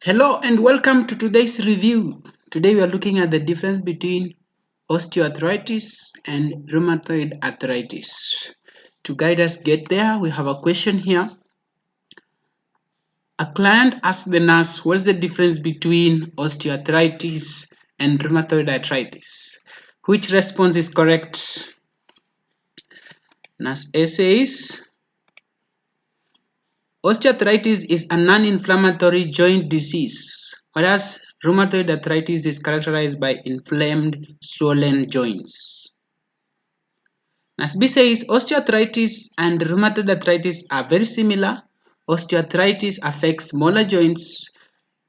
Hello and welcome to today's review. Today we are looking at the difference between osteoarthritis and rheumatoid arthritis. To guide us get there, we have a question here. A client asked the nurse, what's the difference between osteoarthritis and rheumatoid arthritis? Which response is correct? Nurse A says, osteoarthritis is a non-inflammatory joint disease, whereas rheumatoid arthritis is characterized by inflamed, swollen joints. Nas B says osteoarthritis and rheumatoid arthritis are very similar. Osteoarthritis affects smaller joints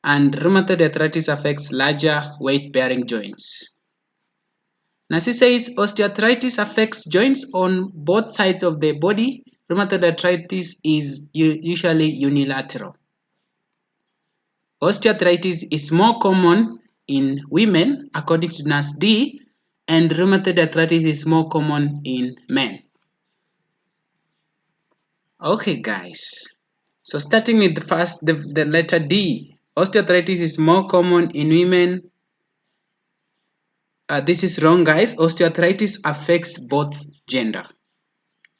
and rheumatoid arthritis affects larger weight-bearing joints. Nasi says osteoarthritis affects joints on both sides of the body. Rheumatoid arthritis is usually unilateral. Osteoarthritis is more common in women, according to Nurse D, and rheumatoid arthritis is more common in men. Okay, guys. So starting with the letter D, osteoarthritis is more common in women. This is wrong, guys. Osteoarthritis affects both gender.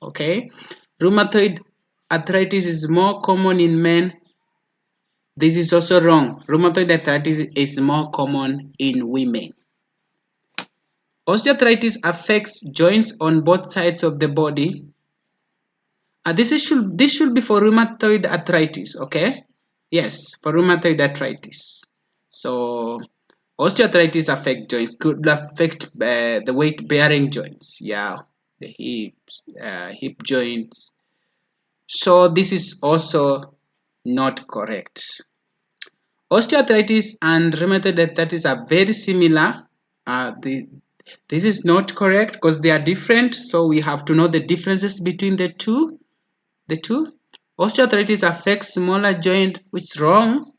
Okay. Rheumatoid arthritis is more common in men. This is also wrong. Rheumatoid arthritis is more common in women. Osteoarthritis affects joints on both sides of the body. This should be for rheumatoid arthritis, okay? Yes, for rheumatoid arthritis. So osteoarthritis affect joints, could affect the weight-bearing joints, yeah, the hips, hip joints. So this is also not correct. Osteoarthritis and rheumatoid arthritis are very similar. This is not correct because they are different. So we have to know the differences between the two. Osteoarthritis affects smaller joint, which is wrong.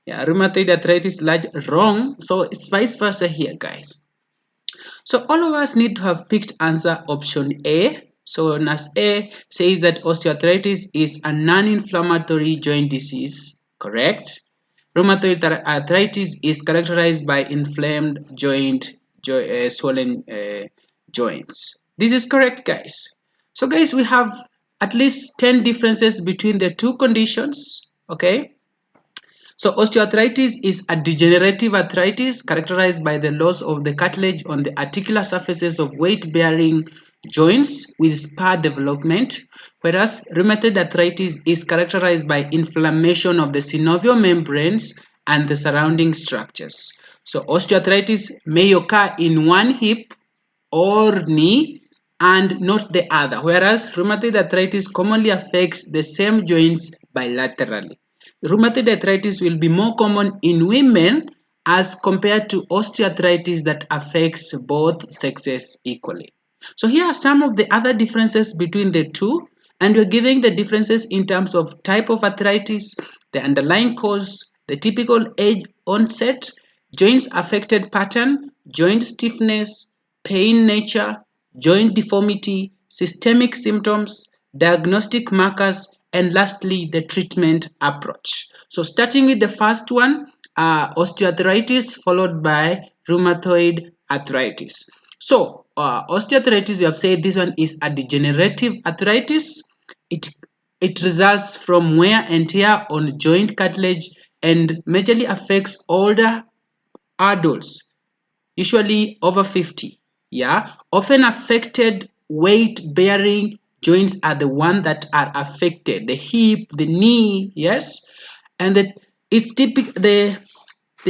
Yeah, rheumatoid arthritis large, wrong. So it's vice versa here, guys. So all of us need to have picked answer option A. So Nurse A says that osteoarthritis is a non-inflammatory joint disease, correct? Rheumatoid arthritis is characterized by inflamed swollen joints. This is correct, guys. So guys, we have at least 10 differences between the two conditions, okay? So osteoarthritis is a degenerative arthritis characterized by the loss of the cartilage on the articular surfaces of weight-bearing joints with spur development, whereas rheumatoid arthritis is characterized by inflammation of the synovial membranes and the surrounding structures. So osteoarthritis may occur in one hip or knee and not the other, whereas rheumatoid arthritis commonly affects the same joints bilaterally. Rheumatoid arthritis will be more common in women as compared to osteoarthritis that affects both sexes equally. So here are some of the other differences between the two, and we're giving the differences in terms of type of arthritis, the underlying cause, the typical age onset, joints affected pattern, joint stiffness, pain nature, joint deformity, systemic symptoms, diagnostic markers, and lastly, the treatment approach. So starting with the first one, osteoarthritis followed by rheumatoid arthritis. So osteoarthritis, you have said this one is a degenerative arthritis. It results from wear and tear on joint cartilage and majorly affects older adults, usually over 50. Yeah, often affected weight bearing joints are the ones that are affected, the hip, the knee, yes, and it's typical. The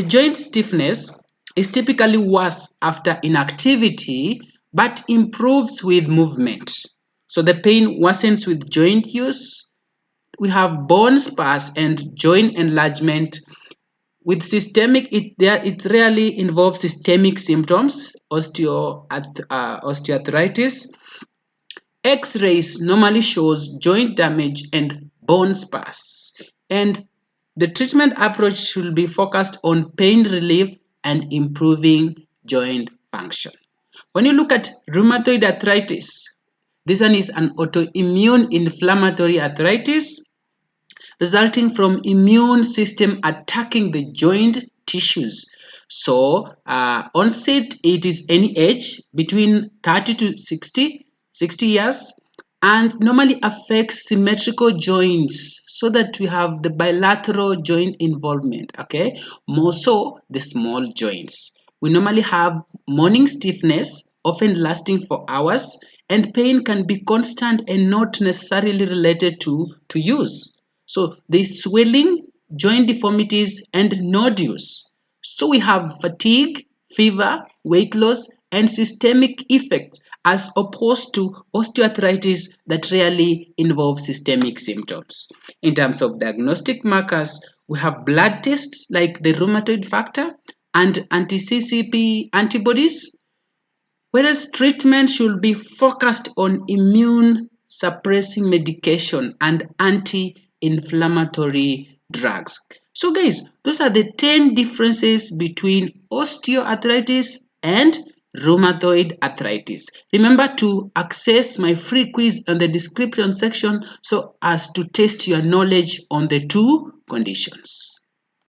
joint stiffness is typically worse after inactivity but improves with movement. So the pain worsens with joint use. We have bone spurs and joint enlargement. With systemic, it rarely involves systemic symptoms, osteoarthritis. X-rays normally shows joint damage and bone spurs. And the treatment approach should be focused on pain relief and improving joint function. When you look at rheumatoid arthritis, this one is an autoimmune inflammatory arthritis. resulting from immune system attacking the joint tissues. So onset, it is any age between 30 to 60 years, and normally affects symmetrical joints, so that we have the bilateral joint involvement, okay, more so the small joints. We normally have morning stiffness, often lasting for hours, and pain can be constant and not necessarily related to use. So there's swelling, joint deformities, and nodules. So we have fatigue, fever, weight loss, and systemic effects, as opposed to osteoarthritis that rarely involve systemic symptoms. In terms of diagnostic markers, we have blood tests like the rheumatoid factor and anti-CCP antibodies, whereas treatment should be focused on immune suppressing medication and anti-inflammatory drugs. So guys, those are the 10 differences between osteoarthritis and rheumatoid arthritis. Remember to access my free quiz on the description section so as to test your knowledge on the two conditions.